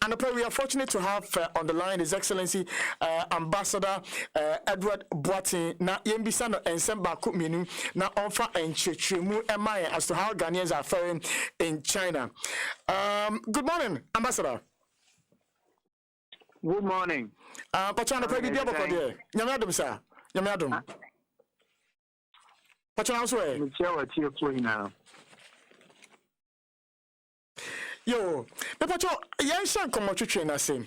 And we are fortunate to have on the line His Excellency Ambassador Edward Boateng. Na yembisa no ensemba kuminu na onfa enchechemu emaye as to how Ghanaians are faring in China. Good morning, Ambassador. Good morning. Pachana prebi bia boko de. Nyame adom sa. Nyame adom. Pachana so e. Mchewa tie ko ina. Yo, Papacho, Yanshan Komotwe na say.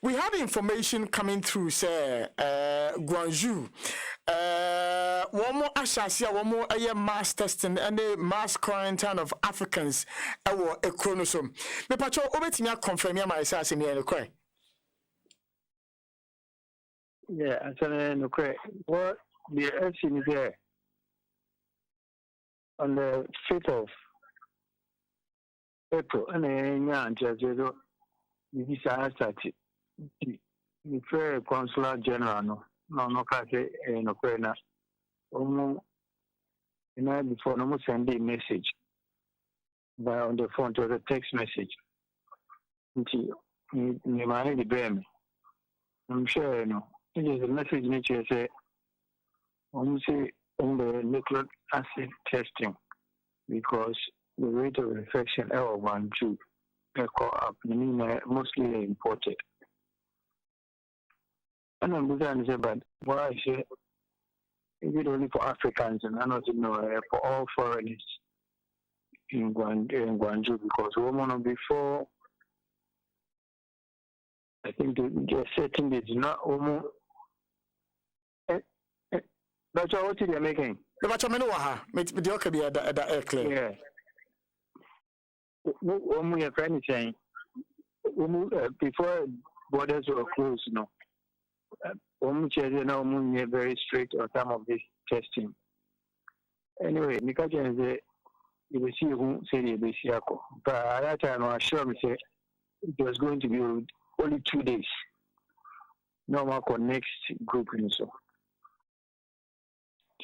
We had information coming through, say, Guangzhou. One more Ashasia, one more mass testing and a mass quarantine of Africans. A chronosome. Papacho, Obetimia confirm ya myself in the cry. Yeah, I said, okay. What the action is there on the 5th of April, and then you started the fair consular general. No, Kate, no, Quena. Almost the night before, no send a message by on the phone to the text message. Until you manage the bear me. I'm sure you know. It is a message nature say, almost say on the nucleic acid testing because the rate of infection L1 2 up, mostly imported. And I'm going to say, but why I say, is it only for Africans and I don't know for all foreigners in Guangzhou because women before, I think they're setting this not almost. That's what they're making. But you know what? Mediocre be that clear. Yeah. When we are trying to say, before borders were closed, no. When we now we're very strict on some of this testing. Anyway, because you will see who say the Bisiako. But at that time, I sure me say it was going to be only 2 days. No more for next group and so.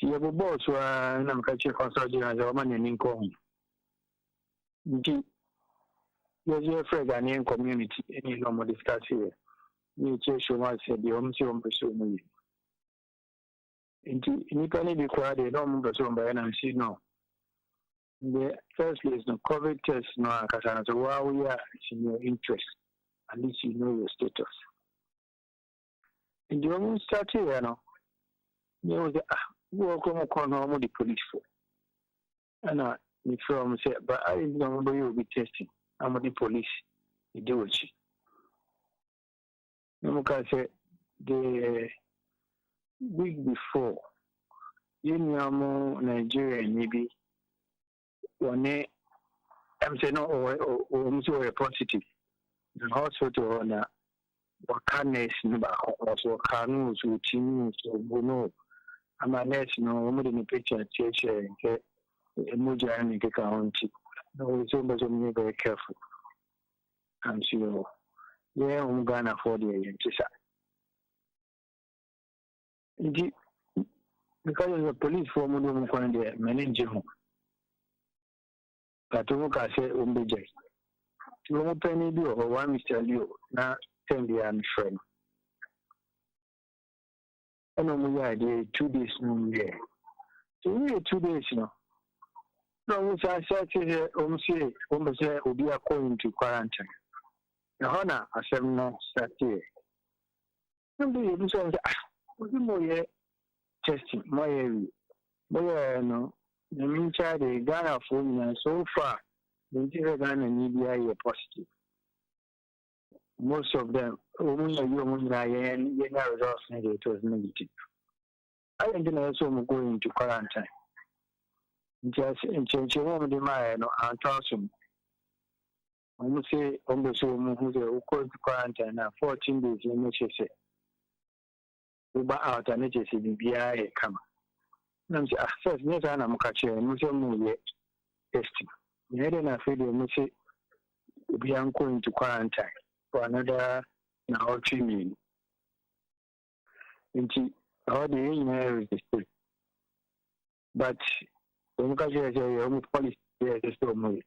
You have a boss who are not catching consulting as a man in income. There's a Ghanaian community, any normal discuss here. You show myself the home person. In Italy, be quiet, they don't person by and see no. The first is no COVID test, no, because so while we are in your interest, at least you know your status. In the home start here, you know, there was welcome on the police for. And the firm said, but I don't know you will be testing. I'm the police. You do it. No, say the week before, you know, Nigeria, maybe one day, I'm saying, no, or positive. The hospital on a Wakanes, also Kanus, Uchinus, or Bono. I'm a nurse, no, I'm in the picture, teacher, and get a Muja and get county. No, it's almost very careful. And so, yeah, I'm going to afford the Indeed, because of the police form of the manager. Katuka say, Umbijay. You won't pay me or one Mr. Liu, now 10 years friend. I know my idea 2 days no there. So we 2 days now. No, we say almost say we are going to quarantine. Now, Hana, I said no, start here. Nobody was saying, more testing, more no. The mean child, the Ghana phone, so far, the interior Ghana need be positive. Most of them, only a young and results it was negative. I think also going to quarantine. Just in change of the mind and toss them. I would say, almost who go to quarantine now 14 days in which say, we out and it is in the BI come. First, yes, I'm catching and we testing. You had enough video, we are going to quarantine for another now 3 million. Into all the email is but when you say policy, there is so much.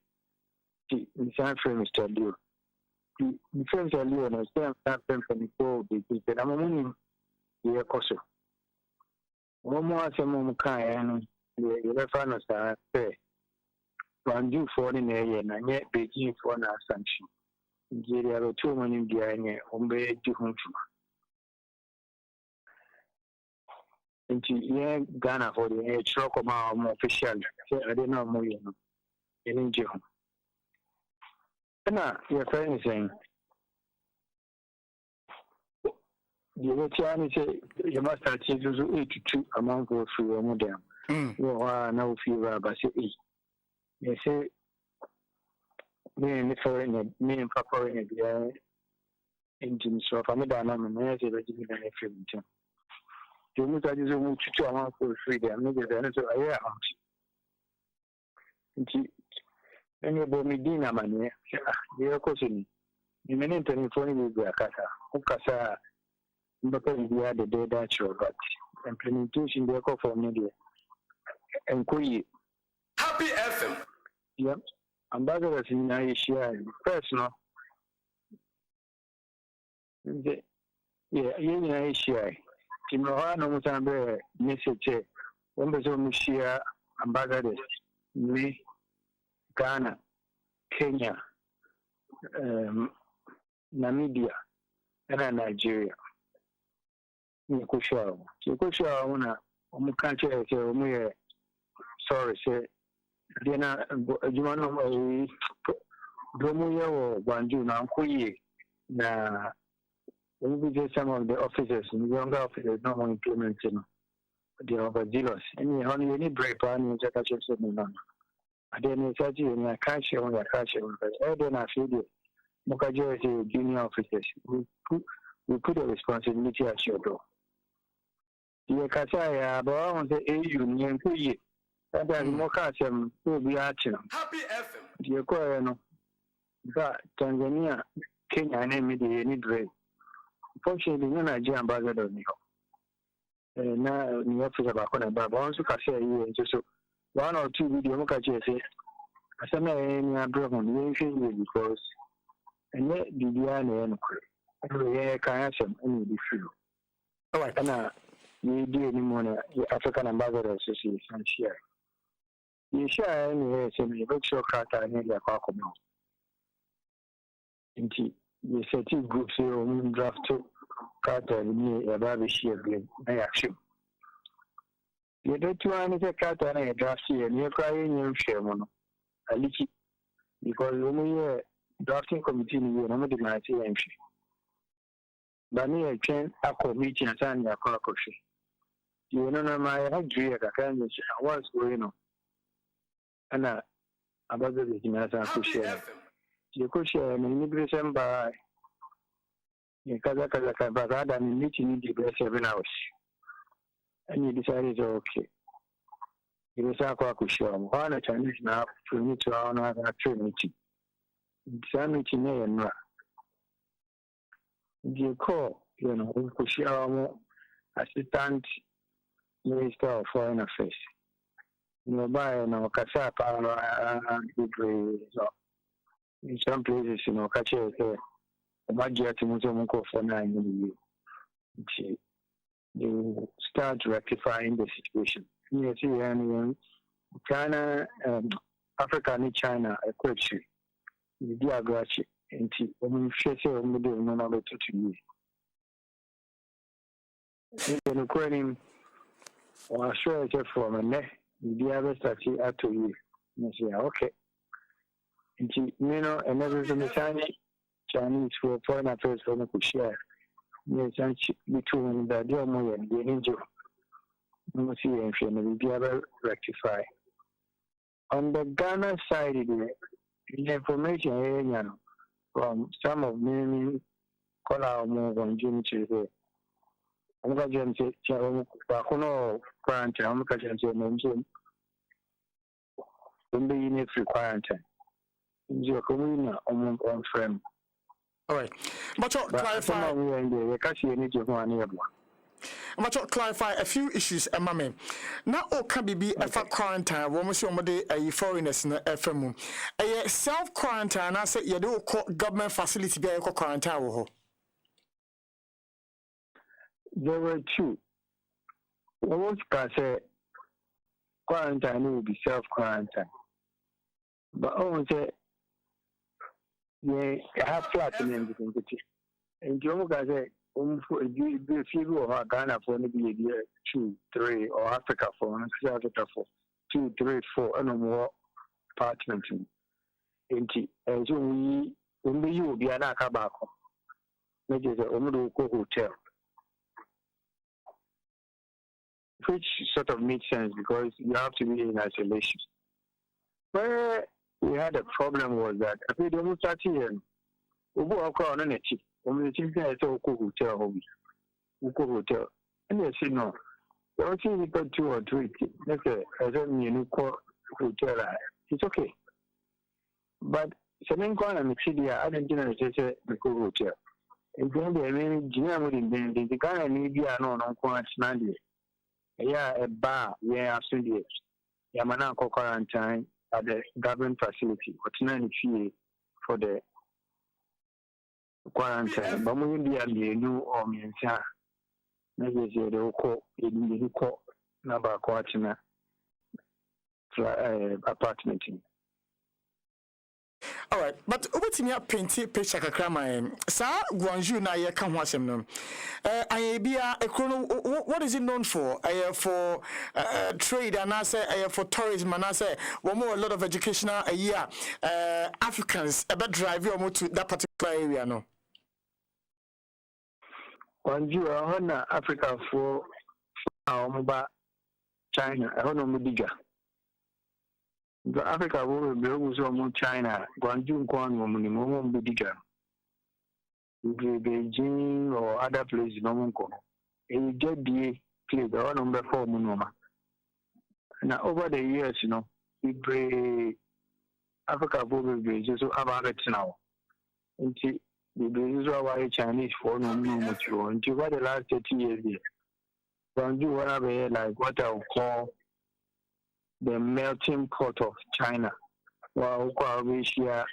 In San Francisco, difference alone is same from the because I'm only the coso. One more some kind the final say one do for the area and yet Beijing for an sanction. There are 2 million behind Ombe to home. Into Ghana for the shock of our official. I don't know more in June. Now, your friend is saying, the Chinese say you must have to 82 amount of free or modern. You are now fewer, but you say, me and the foreign, me and Papa in the engine, so for me, I know my message, but you can have him. You must have to amount for free, maybe the answer I am. Any Medina money, they are causing imminent telephone with their casa. Ukasa, because we had the data show, but implementation they call for media. And Happy FM. Yep. Ambassadors in Asia, personal. Yeah, in Asia. Timohano Musambe, message, one person share ambassadors, me. Ghana, Kenya, Namibia, and Nigeria. Nikusha, una umukanche say sorry say dena jumano domuya o banju na nkuyi na we some of the officers, younger officers no more implementing the overzealous. And you need break and you just no. I didn't say you are catching on your catching, but I don't have to do junior officers. We put a responsibility at your door. The Kasaya, about the union, and then Mokasem will be action. Happy FM. The Korean, but Tanzania, Kenya, and Emily, need break. Fortunately, no Nigerian ambassador. Now, the officer about Baba, also Kasaya, you just. 1 or 2 video say I said I broken because and yet the Diana and can answer any issue. All right, and we do any more African Ambassador Association share. You share anyway, so you look so carta and the Aquacom. Indeed, you set groups here draft to carta and me about the share action. You don't want to cut on a draft here, and you're crying your Sherman. I leak it because when we drafting committee, you know, the mighty entry. But me, I can't meeting and sign your car. You know, my dream, I can't what's going on. And about the business, I could share. You could share an immigration by Kazaka, and meeting the best 7 hours. And you decided, okay. It was a quackushaw. One Chinese now to meet to our meeting. Some meeting and you call, you know, Kushaw Assistant Minister of Foreign Affairs. You buy no Kasapa in some places, you know, catch a budget to Muzomoko for 9 years. You start rectifying the situation. Yes, and China, Africa, and China, a question. The diagrachi, and when you share some of the number 2 years. In Ukraine, or sure it's from a neck, the other statue at 2 years. You say, okay. And you know, and everything Chinese for foreign affairs for me to share. Yes, and between the Diomo and the Angel, no see and will be able to rectify. On the Ghana side, the information from some of many call our move on June to I'm going to say, Bakuno quarantine, I'm going to say, when they need free quarantine. In your community, on friend. All right, but clarify. I'm to clarify a few issues, mame. Now, all can be a quarantine, woman, see a foreigners in the FM. A self quarantine, I said, you do government facility be a quarantine. There were two. One can say quarantine will be self quarantine. But I want to say, yeah, I have flat in everything. And you guys say, if you are Ghana for maybe 2, 3, or Africa for South Africa for 2, 3, 4, and more apartments. And so we only you will be an akabako, which is a hotel. Which sort of makes sense because you have to be in isolation. Where we had a problem was that if we don't start here, we go across on it. We think that it's a hotel. Hotel. And they say no. The only thing we got 2 or 3. Let's say as a new hotel. It's okay. But something called a city, I don't know it's a hotel. And then they mean Gina wouldn't be the kind of media no quarantine. Yeah, a bar, yeah, absolutely. Yamana quarantine at the government facility, what's 90 fee for the quarantine. But we be a new or Miensa. Maybe the Oko, the Oko, number quarantine apartment. All right, but over to me a painting picture kakrama. Sir, Guangzhou na ye kan ho asem no. Ayebia ekrono what is it known for? For trade and I say for tourism and I say one more a lot of educational Africans about drive you to that particular area no. Guangzhou hona Africa for China, hono mudiga. The Africa will be also China, Guangzhou, Guangzhou, Budiga, Beijing or other places, no one come. And you get the place, the number 4 Munoma. Now, over the years, we bring Africa will be just about it now. And see, the Israeli Chinese for no much. And you got the last 30 years here. Guangzhou, whatever, like what I would call the melting pot of China. While Asia,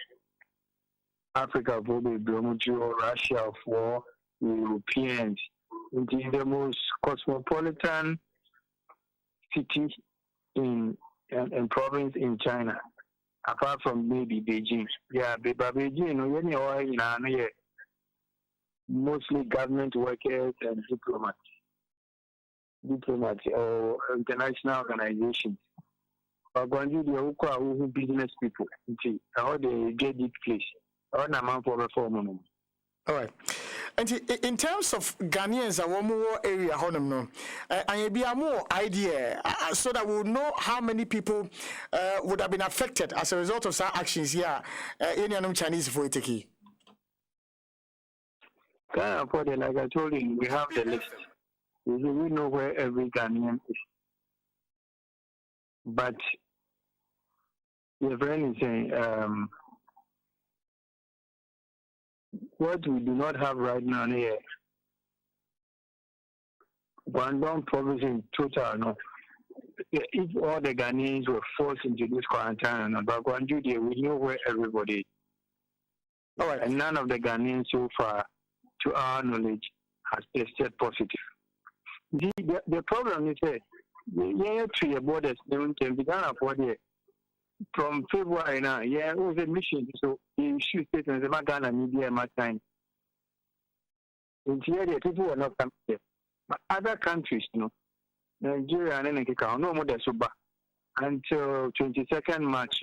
Africa will be Bromujo, Russia for Europeans. It is the most cosmopolitan city and province in China, apart from maybe Beijing. Yeah, but Beijing, mostly government workers and diplomats or international organizations. But Guangzhou, business people, how they get this place. All right. And in terms of Ghanaians, one more area, and be a more idea so that we'll know how many people would have been affected as a result of some actions here in Chinese for it. Like I told you, we have the list. We know where every Ghanaian is. But your friend is saying, what we do not have right now here, Guangdong province in total, no. If all the Ghanaians were forced into this quarantine, but Guangzhou, we know where everybody is. All right. And none of the Ghanaians so far, to our knowledge, has tested positive. The problem is that the borders can be done from February now. Yeah, it was a mission, so the issue statements about Ghana media much time. In here, people were not coming here. But other countries, Nigeria and Nigeria, no more than Suba until 22nd March.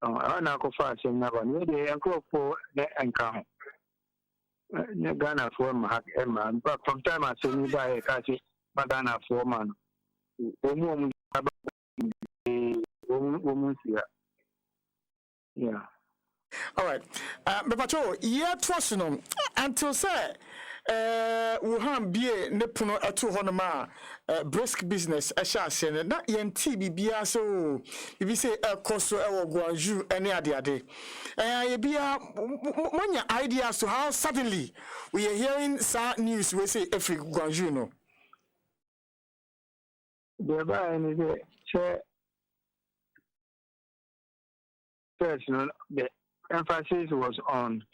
I now go fast and never knew the uncle for the encounter. Ghana for man, but from time I say me buy a catchy, Ghana for man. Woman here. Yeah. All right. But yeah, trust until say Wuhan bie ne pono eto honoma brisk business ase ne na yenti bibia so bibi say ekoso ewo Guangzhou ene ade ye bia monya ideas to how suddenly we are hearing sad news we say every Guangzhou no first, the emphasis was on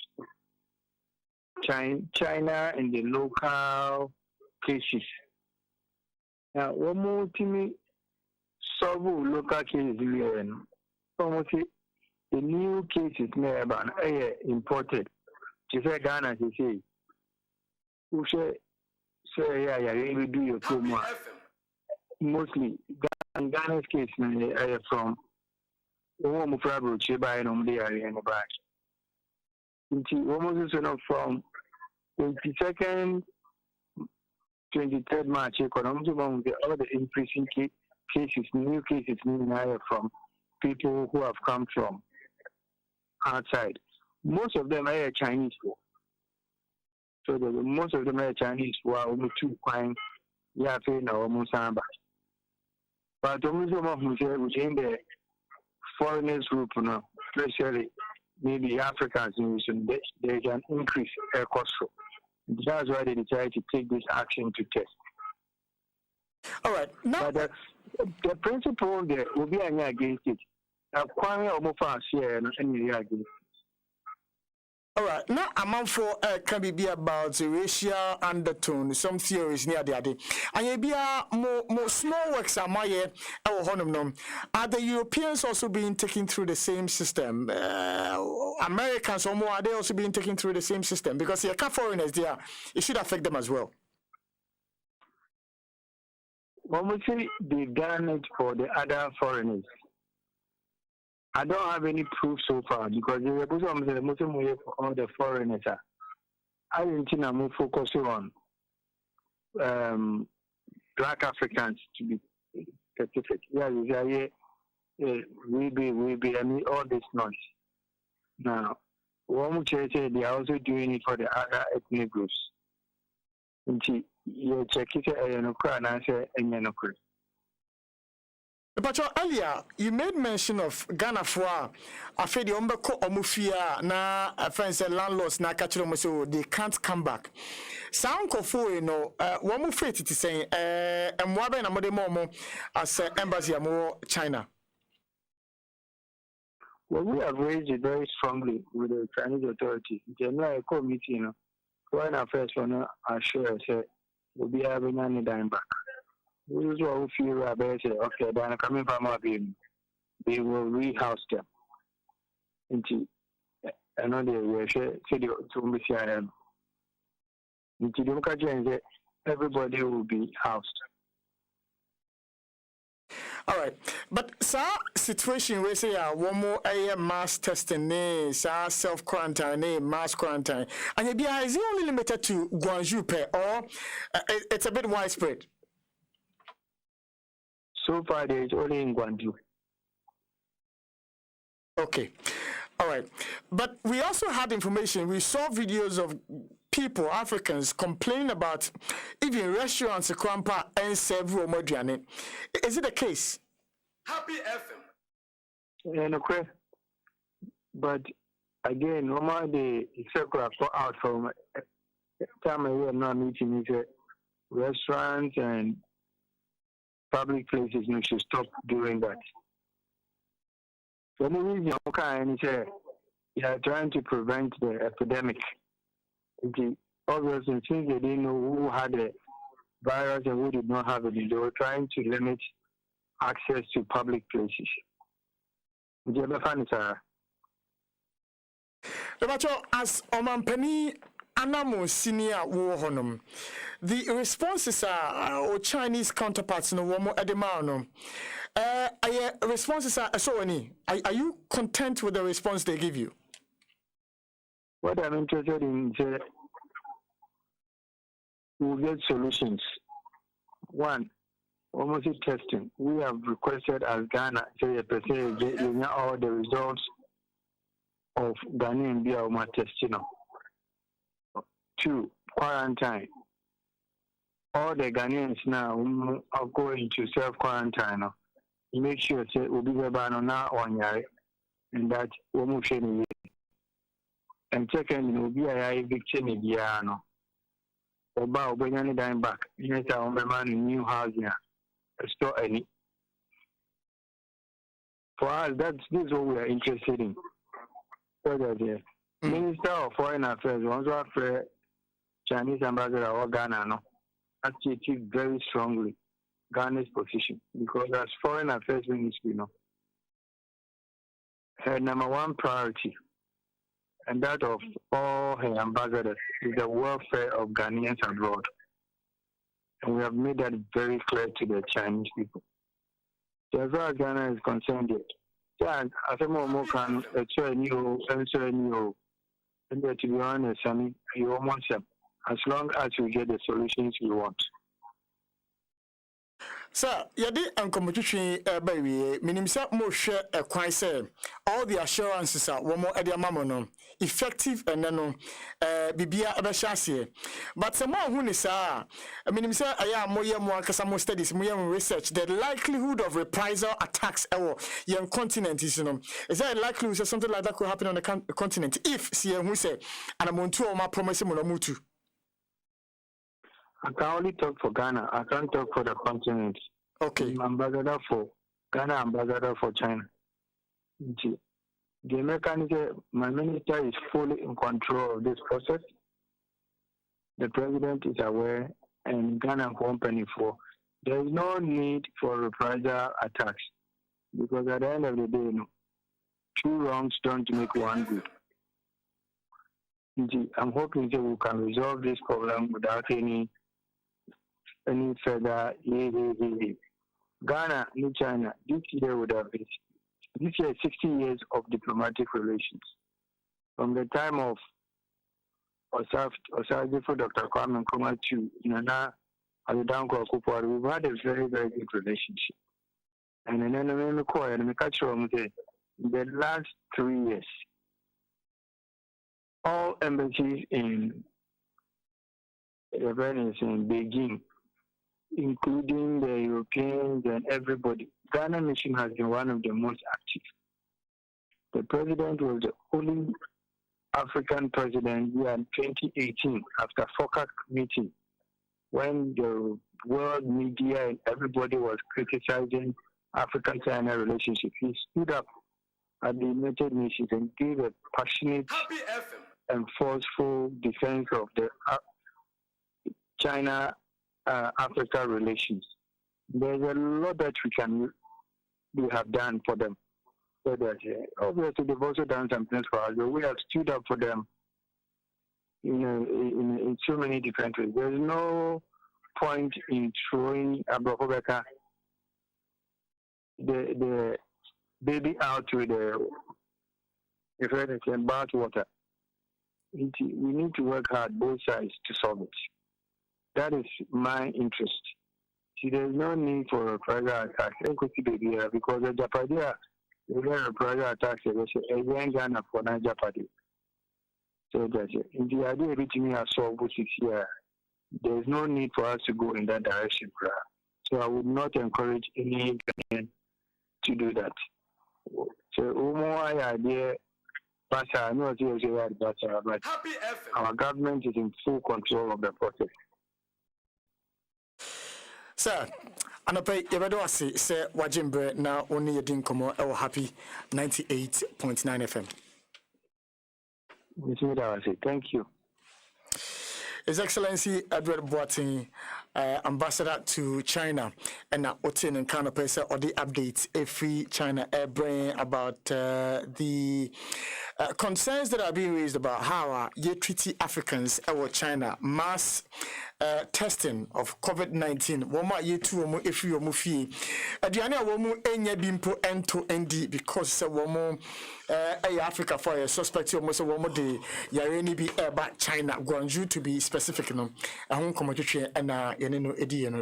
China and the local cases. Now, one more thing, solve local cases, almost the new cases never imported. She said, Ghana, she said, who say, yeah, you do your promo. Mostly, Ghana's case from home problem, she buy an area in the back. Almost from 22nd, 23rd March, economic all the increasing cases, new cases from people who have come from outside. Most of them are Chinese. So most of them are Chinese who are only two crime, Yafe or Musamba. But within the foreigners group, especially maybe Africans, they can increase air cost. That's why they decided to take this action to test. All right. Now, but the principle there will be any against it. Acquiring almost share and any against it. All right. Now, amount for can be about the racial undertone. Some theories near the other. And be more small works are my are the Europeans also being taken through the same system? Americans or more are they also being taken through the same system? Because here are foreigners there, it should affect them as well. When we say they've done it for the other foreigners, I don't have any proof so far because the Muslim way for all the foreigners. I didn't think I'm focusing on Black Africans to be specific. Yeah, we be, I mean, all this noise. Now, one would say they are also doing it for the other ethnic groups. And you check it and answer and But earlier, you made mention of Ghana for a fed ombeko omufia na friends and landlords na catch so they can't come back. Sound kofo one more faith to say and wabe na mode momo as embassy amo China. Well, we have raised it very strongly with the Chinese authorities. General committee, foreign affairs for assure say we'll be having any dime back. We usually feel about say, okay, then coming from our being, they will rehouse them. Into another way, say to be CRM. Into the everybody will be housed. All right, but situation where say one more mass testing, self quarantine, mass quarantine, and is it only limited to Guangzhou or it's a bit widespread? So far, there is only in Guangzhou. Okay, all right, but we also had information. We saw videos of people, Africans, complaining about even restaurants, Krampa, and several Modiane. Is it the case? Happy FM. Yeah, okay. But again, normally the circle out from time we are not meeting is restaurants and public places. You should stop doing that. So the reason they are trying to prevent the epidemic. Obviously, since they didn't know who had the virus and who did not have it, they were trying to limit access to public places. As Omampani Anamo Senior War the responses are Chinese counterparts no one more edemano. Responses are so any. Are you content with the response they give you? What I'm interested in is we'll get solutions. One, almost testing. We have requested as Ghana, say all the results of Ghanaian Bioma testing. Two, quarantine. All the Ghanaians now are going to self-quarantine. Make sure say will be now on your and that almost any. And second, will be a victim in Diano. Oba Obanyani dying back. Yes, I man in new house here. Store any. For us, this is what we are interested in. So the Minister of Foreign Affairs wants to have Chinese ambassador or Ghana, no, actually very strongly Ghana's position because as Foreign Affairs Ministry, her number one priority and that of all her ambassadors is the welfare of Ghanaians abroad. And we have made that very clear to the Chinese people. So as far as Ghana is concerned, as a more can a new, and to be honest, you almost have, as long as we get the solutions we want. Sir, yadi ankomotuchi baby minim say mo hwe ekwan say all the assurances are wo mo e de mamo no effective no bibia e be hye but some more hu ni sa minim say aya mo ye mo akasa mo studies mo ye research the likelihood of reprisal attacks ewo yen continent is is there a likelihood that something like that could happen on the continent if see hu say anamontu o ma promise mo no mutu. I can only talk for Ghana. I can't talk for the continent. Okay. I'm ambassador for Ghana, ambassador for China. The mechanism, my minister is fully in control of this process. The president is aware, and Ghana company for. There is no need for reprisal attacks because at the end of the day, two wrongs don't make one good. I'm hoping that we can resolve this problem without any further. Ghana and China, this year would have been 60 years of diplomatic relations. From the time of Osage for Dr. Kwame Nkrumah to Nana Adedanko Akufo, we've had a very, very good relationship. And then in the last 3 years, all embassies in Beijing, including the Europeans and everybody, Ghana mission has been one of the most active. The president was the only African president in 2018 after FOCAC meeting when the world media and everybody was criticizing African-China relationship. He stood up at the United Nations and gave a passionate and forceful defense of the China-Africa relations. There's a lot that we have done for them. So that obviously they've also done some things for us. But we have stood up for them, in so many different ways. There's no point in throwing Abrahobeka the baby out with the bath water. We need to work hard, both sides, to solve it. That is my interest. See, there's no need for a reprisal attack. Because the Japadia, we get a reprisal attack, again, Ghana for Japadia. So that's it. In the idea of reaching us solve here, there's no need for us to go in that direction. So I would not encourage any Ghanaian to do that. So, my idea. But our government is in full control of the process. Sir, Anope, Yebedoasi, Sir Wajimbre, now only a dinkomo, our happy 98.9 FM. Thank you. His Excellency Edward Boateng, Ambassador to China, and now Otin and Canopesa or the updates every China airbrain about the concerns that are being raised about how you treat Africans or China mass testing of COVID-19. Woma ye tu omo efi omo fie. Aduane a womu enya bimpo ento endi because se womo Africa for a suspect omo se womo de yare ni bi eba China Guangzhou to be specific no. Ahun komotwetwe na yene no edi